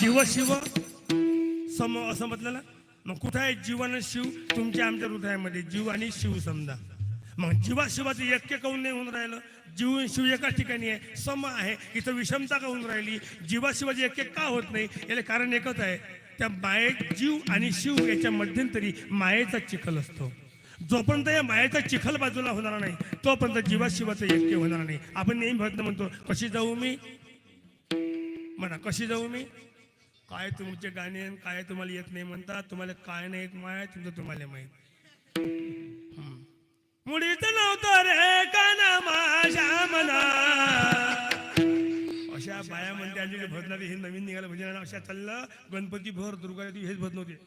जीव शिव सम असं म्हटलं ना. मग कुठं आहे जीव आणि शिव? तुमच्या आमच्या हृदयामध्ये जीव आणि शिव समजा. मग जीवाशिवाचं ऐक्य काऊन नाही होऊन राहिलं? जीव आणि शिव एका ठिकाणी आहे, सम आहे, इथं विषमता का होऊन राहिली? जीवाशिवाचे ऐक्य का होत नाही? याला कारण एकच आहे, त्या जीव आणि शिव याच्या मध्यंतरी मायेचा चिखल असतो. जोपर्यंत या मायेचा चिखल बाजूला होणार नाही तोपर्यंत जीवाशिवाचं ऐक्य होणार नाही. आपण नेहमी म्हणतो कशी जाऊ मी, म्हणा कशी जाऊ मी. काय तुमचे गाणे काय तुम्हाला येत नाही म्हणतात, तुम्हाला काय नाही येत माय तुमचं तुम्हाला माहीत. मुळीच नव्हतं रे काना माझ्या मना. अशा बाया म्हणते आली भजनारी हे नवीन निघालं भजन अशा चाललं गणपती भर दुर्गा हेच भजन होते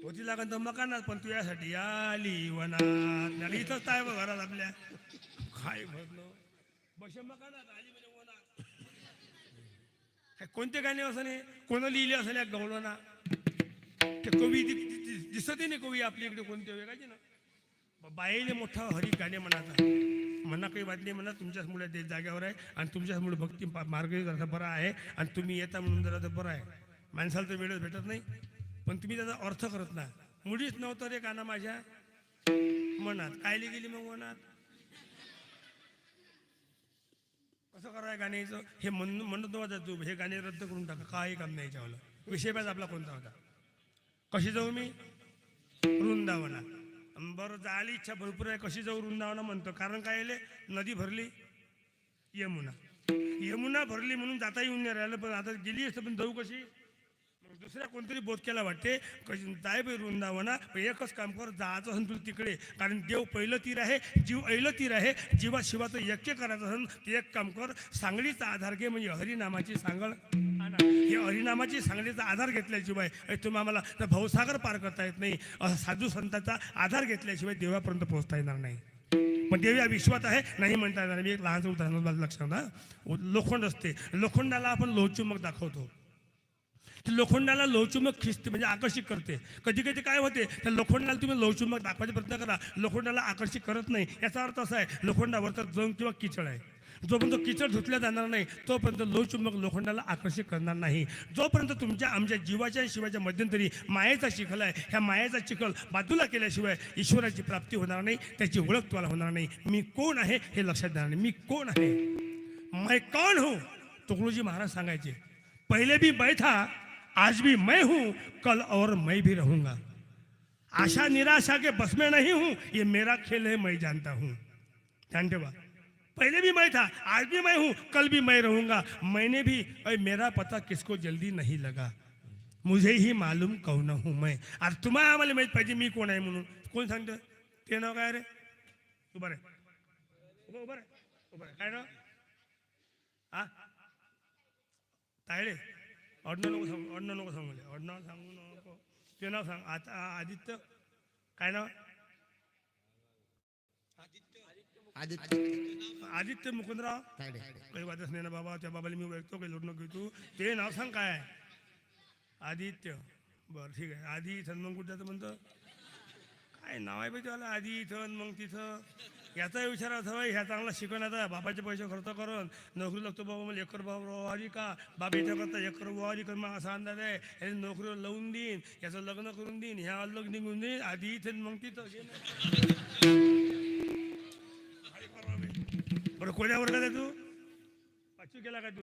होती लागन तर मकानात, पण तू यासाठी आली वनात. इथंच काय बघ घरात आपल्या काय भजन बस मकानात आली म्हणजे वनात. कोणते गाणे असं नाही कोणा लिहिले असं नाही गवलं ना. ते कवी दिसत नाही कवी आपल्या इकडे कोणते वेगाचे ना. बाईले मोठा हरी गाणे म्हणाचा म्हणा काही वाट नाही म्हणा. तुमच्याचमुळे ते जाग्यावर आहे आणि तुमच्याचमुळे भक्ती मार्ग जरा बरा आहे आणि तुम्ही येता म्हणून जरा तर बरं आहे. माणसाला तर वेळच भेटत नाही पण तुम्ही त्याचा अर्थ करत ना. मुळीच नव्हतं रे काना माझ्या मनात, कायली गेली मग मनात. कसं कराय गाण्याचं हे म्हणत नव्हता तू हे गाणे रद्द करून टाका, काही काम नाही याच्यावाला. विषय पाहिजे आपला कोणता होता? कशी जाऊ मी वृंदावना. बरं जायला इच्छा भरपूर आहे, कशी जाऊ वृंदावना म्हणतो. कारण काय आले नदी भरली यमुना. यमुना भरली म्हणून जाता येऊन नाही राहिलं. पण आता गेली असतं पण जाऊ कशी? दुसऱ्या कोणतरी बोध केला वाटते जाय बाई वृंदावना. एकच काम कर जायचं असेल तुला तिकडे, कारण देव पहिलं तीर आहे जीव ऐलं तीर आहे. जीवा शिवाचं यज्ञ करायचं असेल ते एक काम कर, सांगलीचा आधार घे म्हणजे हरिनामाची सांगळ. हे हरिनामाची सांगलीचा आधार घेतल्याशिवाय तुम्ही आम्हाला तर भवसागर पार करता येत नाही. साधू संतांचा आधार घेतल्याशिवाय देवापर्यंत पोहोचता येणार नाही. पण देव या विश्वात आहे नाही म्हणता येणार. मी एक लहानचं उदाहरण लक्षात ना. लोखंड असते, लोखंडाला आपण लोहचुंबक दाखवतो. लोखंडाला लोहचुंबक खिचते म्हणजे आकर्षित करते. कधी कधी काय होते त्या लोखंडाला तुम्ही लोहचुंबक दाखवायचा प्रयत्न करा, लोखंडाला आकर्षित करत नाही. याचा अर्थ असा आहे लोखंडावर तर जंग किंवा किचड आहे. जोपर्यंत किचड धुतल्या जाणार नाही तोपर्यंत लोहचुंबक लोखंडाला आकर्षित करणार नाही. जोपर्यंत तुमच्या आमच्या जीवाच्या आणि शिवाच्या मध्यंतरी मायेचा चिखल आहे, ह्या मायेचा चिखल बाजूला केल्याशिवाय ईश्वराची प्राप्ती होणार नाही, त्याची ओळख तुम्हाला होणार नाही. मी कोण आहे हे लक्षात देणार नाही. मी कोण आहे, मैं कौन हूँ? तुकडोजी महाराज सांगायचे पहिले भी मैं था, आज भी मैं हूं, कल और मैं भी रहूंगा. आशा निराशा के बस में नहीं हूं, ये मेरा खेल है मैं जानता हूं. जानते बा पहले भी मैं था, आज भी मैं हूं, कल भी मैं रहूंगा. मैंने भी मेरा पता किसको जल्दी नहीं लगा, मुझे ही मालूम कौन हूं मैं. आज तुम्हाला आम्हाला माहित पाहिजे मी कोण आहे म्हणून. कोण सांगतं ते नाव काय रे? उभा रे उभा रे उभा रे काय नाव? हा तायडे ऑडनाव नको सांगू, ऑडनाव नको सांगू, ऑडनाव सांगू नको. ते नाव सांग. आता आदित्य काय नाव? आदित्य मुकुंदराव काही वाटच नाही ना बाबा. त्या बाबाला मी ओळखतो काही लोट नको घेतो. ते नाव सांग काय? आदित्य. बरं ठीक आहे. आधी इथं मग कुठं जातं म्हणतं काय नाव आहे पाहिजे मला आधी इथं मग तिथं. याचा विचार असा ह्या चांगला शिकवण्याचा बाबाचे पैसे खर्च करून नोकरी लागतो. बाबा मला एकर वारी का बाबा याच्या करता एकर वारी कर मग असा अंदाज आहे. याने नोकरीवर लावून देईन, याचं लग्न करून देईन, ह्या अलग निघून देईन, आधी इथं मग तिथं. बरं कोण्या वर्गात आहे तू? 5वी केला का तू?